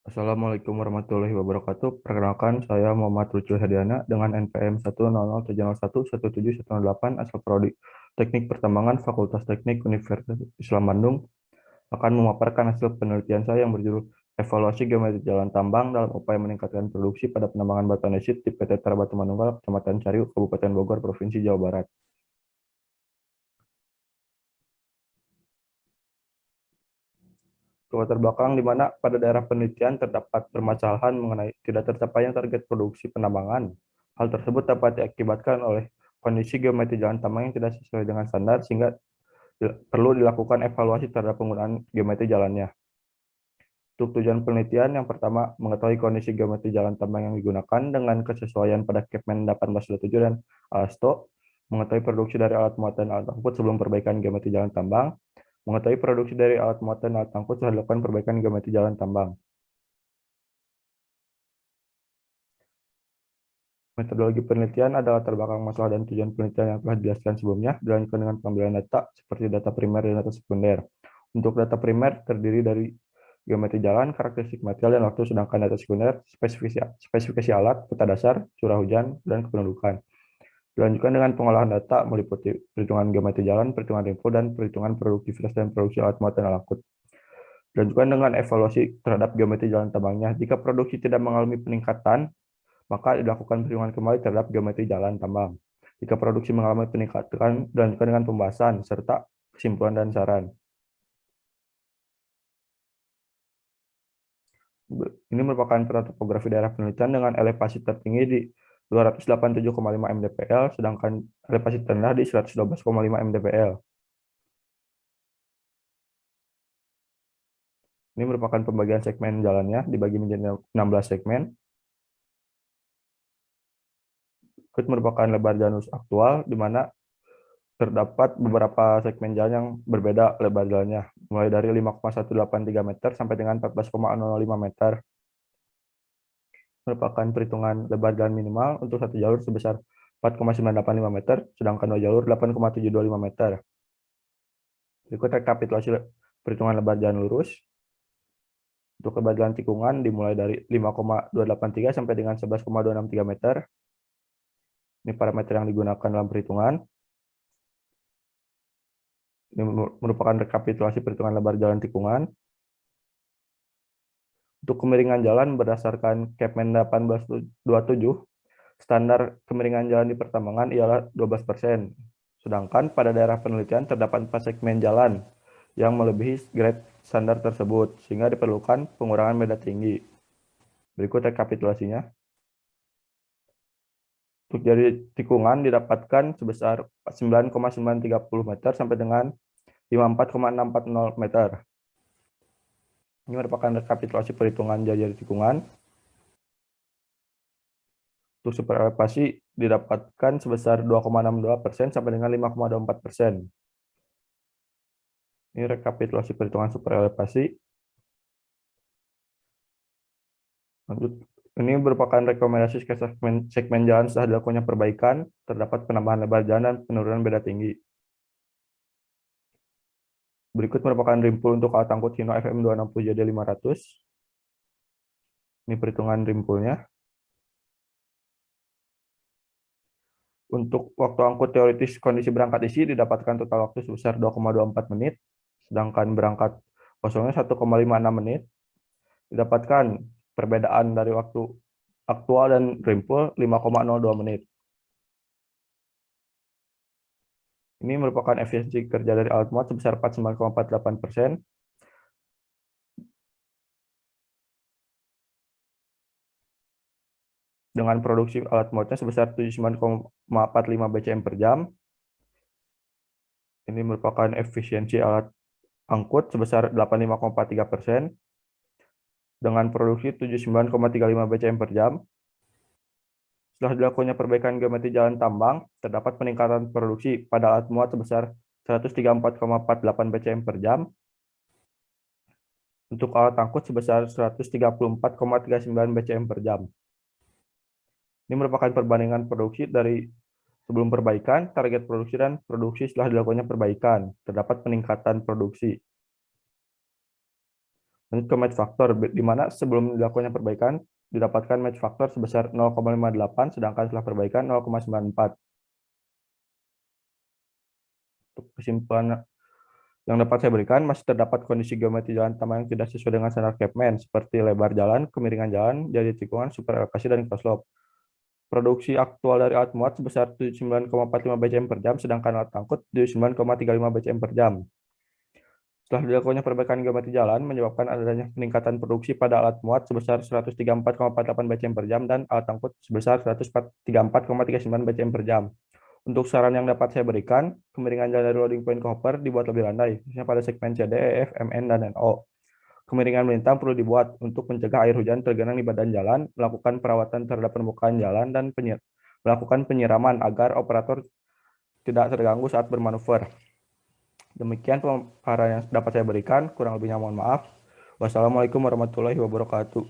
Assalamualaikum warahmatullahi wabarakatuh. Perkenalkan, saya Muhammad Lucil Hadiana dengan NPM 1007718 asal Prodi Teknik Pertambangan Fakultas Teknik Universitas Islam Bandung akan memaparkan hasil penelitian saya yang berjudul Evaluasi Geometri Jalan Tambang dalam upaya meningkatkan produksi pada penambangan batu andesit di PT Terabatu Manunggal, Kecamatan Cariu, Kabupaten Bogor, Provinsi Jawa Barat. Latar belakang di mana pada daerah penelitian terdapat permasalahan mengenai tidak tercapainya target produksi penambangan. Hal tersebut dapat diakibatkan oleh kondisi geometri jalan tambang yang tidak sesuai dengan standar sehingga perlu dilakukan evaluasi terhadap penggunaan geometri jalannya. Untuk tujuan penelitian, yang pertama, mengetahui kondisi geometri jalan tambang yang digunakan dengan kesesuaian pada Kepmen 1827 dan ALASTO, mengetahui produksi dari alat muatan alat angkut sebelum perbaikan geometri jalan tambang, mengetahui produksi dari alat muatan alat angkut setelah dilakukan perbaikan geometri jalan tambang. Metodologi penelitian adalah latar belakang masalah dan tujuan penelitian yang telah dijelaskan sebelumnya, dilanjutkan dengan pengambilan data seperti data primer dan data sekunder. Untuk data primer terdiri dari geometri jalan, karakteristik material dan waktu, sedangkan data sekunder spesifikasi alat, peta dasar, curah hujan, dan kependudukan. Dilanjutkan dengan pengolahan data meliputi perhitungan geometri jalan, perhitungan info, dan perhitungan produktivitas dan produksi alat muatan alat angkut. Dilanjutkan dengan evaluasi terhadap geometri jalan tambangnya. Jika produksi tidak mengalami peningkatan, maka dilakukan perhitungan kembali terhadap geometri jalan tambang. Jika produksi mengalami peningkatan, dilanjutkan dengan pembahasan serta kesimpulan dan saran. Ini merupakan peta topografi daerah penelitian dengan elevasi tertinggi di 287,5 mdpl, sedangkan elevasi terendah di 112,5 mdpl. Ini merupakan pembagian segmen jalannya, dibagi menjadi 16 segmen. Berikut merupakan lebar jalan lurus aktual, di mana terdapat beberapa segmen jalan yang berbeda lebar jalannya, mulai dari 5,183 meter sampai dengan 14,005 meter. Merupakan perhitungan lebar jalan minimal untuk satu jalur sebesar 4,985 meter, sedangkan dua jalur 8,725 meter. Berikut rekapitulasi perhitungan lebar jalan lurus. Untuk lebar jalan tikungan dimulai dari 5,283 sampai dengan 11,263 meter. Ini parameter yang digunakan dalam perhitungan. Ini merupakan rekapitulasi perhitungan lebar jalan tikungan. Untuk kemiringan jalan berdasarkan Kepmen 1827, standar kemiringan jalan di pertambangan ialah 12%. Sedangkan pada daerah penelitian terdapat 4 segmen jalan yang melebihi grade standar tersebut, sehingga diperlukan pengurangan beda tinggi. Berikut rekapitulasinya. Untuk jari tikungan didapatkan sebesar 9,930 meter sampai dengan 54,640 meter. Ini merupakan rekapitulasi perhitungan jari tikungan. Untuk super elevasi didapatkan sebesar 2,62% sampai dengan 5,24%. Ini rekapitulasi perhitungan super elevasi. Lanjut, ini merupakan rekomendasi segmen jalan setelah dilakukannya perbaikan, terdapat penambahan lebar jalan dan penurunan beda tinggi. Berikut merupakan rimpul untuk alat angkut Hino FM 260 JD 500. Ini perhitungan rimpulnya. Untuk waktu angkut teoritis kondisi berangkat isi didapatkan total waktu sebesar 2,24 menit, sedangkan berangkat kosongnya 1,56 menit. Didapatkan perbedaan dari waktu aktual dan rimpul 5,02 menit. Ini merupakan efisiensi kerja dari alat muat sebesar 49,48%. Dengan produksi alat muatnya sebesar 79,45 BCM per jam. Ini merupakan efisiensi alat angkut sebesar 85,43%. Dengan produksi 79,35 BCM per jam. Setelah dilakukannya perbaikan geometri jalan tambang, terdapat peningkatan produksi pada alat muat sebesar 134,48 BCM per jam. Untuk alat angkut sebesar 134,39 BCM per jam. Ini merupakan perbandingan produksi dari sebelum perbaikan, target produksi, dan produksi setelah dilakukannya perbaikan. Terdapat peningkatan produksi. Lanjut ke match factor, di mana sebelum dilakukannya perbaikan, didapatkan match factor sebesar 0,58, sedangkan setelah perbaikan 0,94. Untuk kesimpulan yang dapat saya berikan, masih terdapat kondisi geometri jalan tambah yang tidak sesuai dengan standar Capman, seperti lebar jalan, kemiringan jalan, jadi tikungan, super elevasi, dan cross slope. Produksi aktual dari alat muat sebesar 79,45 BCM per jam, sedangkan alat angkut 79,35 BCM per jam. Setelah dilakukannya perbaikan geometri jalan, menyebabkan adanya peningkatan produksi pada alat muat sebesar 134,48 BCM per jam dan alat angkut sebesar 134,39 BCM per jam. Untuk saran yang dapat saya berikan, kemiringan jalan dari loading point ke hopper dibuat lebih landai, khususnya pada segmen CD, EF, MN, dan NO. Kemiringan melintang perlu dibuat untuk mencegah air hujan tergenang di badan jalan, melakukan perawatan terhadap permukaan jalan, dan melakukan penyiraman agar operator tidak terganggu saat bermanuver. Demikian pemaparan yang dapat saya berikan, kurang lebihnya mohon maaf. Wassalamualaikum warahmatullahi wabarakatuh.